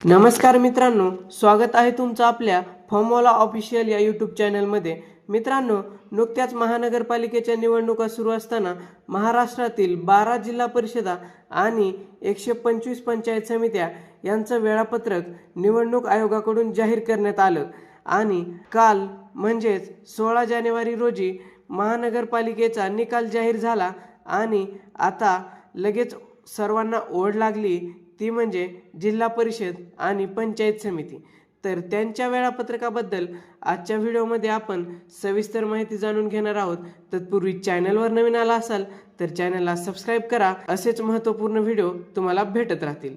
नमस्कार मित्रांनो, स्वागत आहे तुमचं आपल्या फॉर्मवाला ऑफिशियल या यूट्यूब चॅनलमध्ये. मित्रांनो, नुकत्याच महानगरपालिकेच्या निवडणुका सुरू असताना महाराष्ट्रातील 12 जिल्हा परिषदा आणि 125 पंचायत समित्या यांचं वेळापत्रक निवडणूक आयोगाकडून जाहीर करण्यात आलं आणि काल म्हणजेच 16 जानेवारी रोजी महानगरपालिकेचा निकाल जाहीर झाला आणि आता लगेच सर्वांना ओढ लागली ती म्हणजे जिल्हा परिषद आणि पंचायत समिती. तर त्यांच्या वेळापत्रकाबद्दल आजच्या व्हिडिओमध्ये आपण सविस्तर माहिती जाणून घेणार आहोत. तत्पूर्वी चॅनलवर नवीन आला असाल तर चॅनलला सबस्क्राईब करा, असेच महत्त्वपूर्ण व्हिडिओ तुम्हाला भेटत राहतील.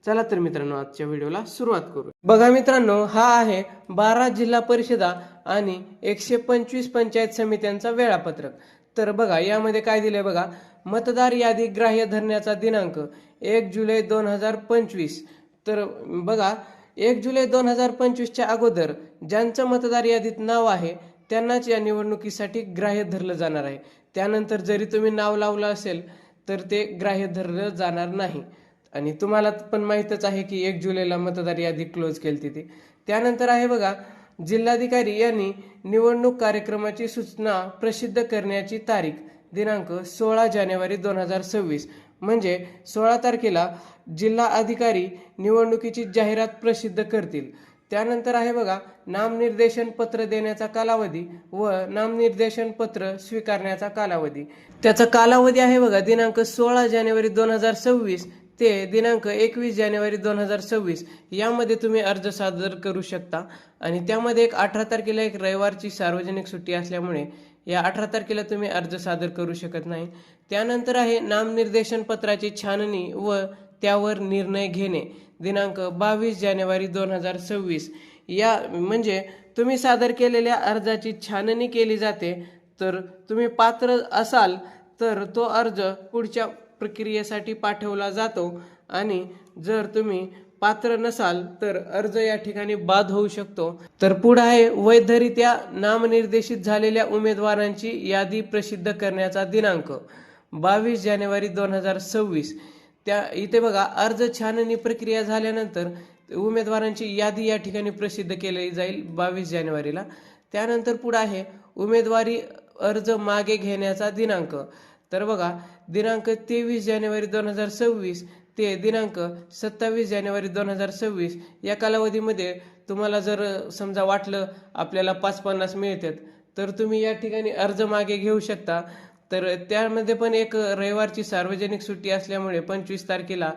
चला तर मित्रांनो, आजच्या व्हिडिओला सुरुवात करू. बघा मित्रांनो, हा आहे 12 जिल्हा परिषदा आणि 125 पंचायत समित्यांचा वेळापत्रक. तर बघा यामध्ये काय दिले बघा, मतदार यादी ग्राह्य धरण्याचा दिनांक 1 जुलै 2025. तर बघा 1 जुलै 2025च्या अगोदर ज्यांचं मतदार यादीत नाव आहे त्यांनाच या निवडणुकीसाठी ग्राह्य धरलं जाणार आहे. त्यानंतर जरी तुम्ही नाव लावलं असेल तर ते ग्राह्य धरलं जाणार नाही. आणि तुम्हाला पण माहीतच आहे की 1 जुलैला मतदार यादी क्लोज केली ती. त्यानंतर आहे बघा, जिल्हाधिकारी यांनी निवडणूक कार्यक्रमाची सूचना प्रसिद्ध करण्याची तारीख दिनांक 16 जानेवारी 2026. म्हणजे 16 तारखेला जिल्हा अधिकारी निवडणुकीची जाहिरात प्रसिद्ध करतील. त्यानंतर आहे बघा, नामनिर्देशन पत्र देण्याचा कालावधी व नामनिर्देशन पत्र स्वीकारण्याचा कालावधी. त्याचा कालावधी आहे बघा दिनांक 16 जानेवारी 2026 ते दिनांक 21 जानेवारी 2026 यामध्ये तुम्ही अर्ज सादर करू शकता. आणि त्यामध्ये 18 तारखेला एक रविवारची सार्वजनिक सुट्टी असल्यामुळे या 18 तारखेला तुम्ही अर्ज सादर करू शकत नाही. त्यानंतर आहे नामनिर्देशन पत्राची छाननी व त्यावर निर्णय घेणे दिनांक 22 जानेवारी 2026. या म्हणजे तुम्ही सादर केलेल्या अर्जाची छाननी केली जाते. तर तुम्ही पात्र असाल तर तो अर्ज पुढच्या प्रक्रियेसाठी पाठवला जातो आणि जर तुम्ही पात्र नसाल तर अर्ज या ठिकाणी बाद होऊ शकतो. तर पुढे आहे वैधरित्या नामनिर्देशित झालेल्या उमेदवारांची यादी प्रसिद्ध करण्याचा दिनांक 22 जानेवारी 2026. त्या इथे बघा, अर्ज छाननी प्रक्रिया झाल्यानंतर उमेदवारांची यादी या ठिकाणी प्रसिद्ध केली जाईल 22 जानेवारीला. त्यानंतर पुढे आहे उमेदवारी अर्ज मागे घेण्याचा दिनांक. तर बघा, दिनांक 23 जानेवारी 2026 ते दिनांक 27 जानेवारी 2026 या कालावधीमध्ये तुम्हाला जर समजा वाटलं आपल्याला 550 मिळतात तर तुम्ही या ठिकाणी अर्ज मागे घेऊ शकता. तर त्यामध्ये पण एक रविवारची सार्वजनिक सुट्टी असल्यामुळे 25 तारखेला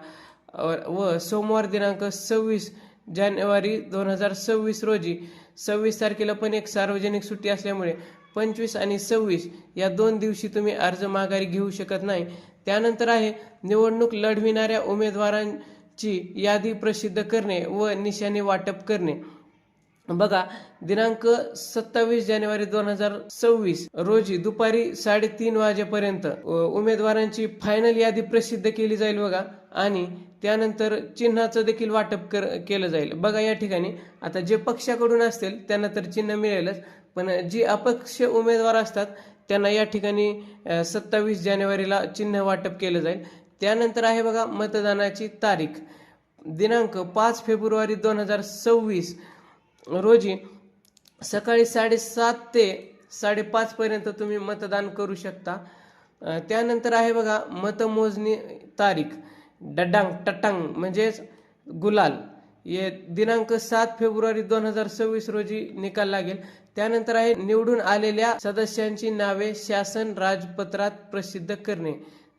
व सोमवार दिनांक 26 जानेवारी 2026 रोजी 26 तारखेला पण एक सार्वजनिक सुट्टी असल्यामुळे 25 आणि 26 या 2 दिवशी तुम्ही अर्ज माघारी घेऊ शकत नाही. त्यानंतर आहे निवडणूक लढविणाऱ्या उमेदवारांची यादी प्रसिद्ध करणे व निशाणी वाटप करणे. बघा, दिनांक 27 जानेवारी 2026 रोजी दुपारी 3:30 वाजेपर्यंत उमेदवारांची फायनल यादी प्रसिद्ध केली जाईल बघा. आणि त्यानंतर चिन्हाचं देखील वाटप केलं जाईल. बघा या ठिकाणी आता जे पक्षाकडून असतील त्यांना तर चिन्ह मिळेलच, पण जी अपक्ष उमेदवार असतात त्यांना या ठिकाणी 27 जानेवारीला चिन्ह वाटप केलं जाईल. त्यानंतर आहे बघा मतदानाची तारीख दिनांक 5 फेब्रुवारी 2026 रोजी सकाळी 7:30 ते 5:30 पर्यंत तुम्ही मतदान करू शकता. त्यानंतर आहे बघा मतमोजणी तारीख डडांग टटांग म्हणजेच गुलाल ये दिनांक 7 फेब्रुवारी 2026 रोजी निकाल लागेल. त्यानंतर आहे निवडून आलेल्या सदस्यांची नावे शासन राजपत्रात प्रसिद्ध करणे.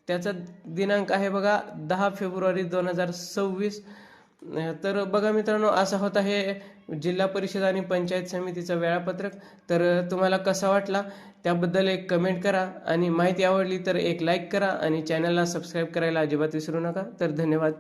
त्याचा दिनांक आहे बघा 10 फेब्रुवारी 2026. तर बघा मित्रांनो, असा होता हे जिल्हा परिषद आणि पंचायत समितीचं वेळापत्रक. तर तुम्हाला कसा वाटला त्याबद्दल एक कमेंट करा आणि माहिती आवडली तर एक लाईक करा आणि चॅनलला सबस्क्राईब करायला अजिबात विसरू नका. तर धन्यवाद.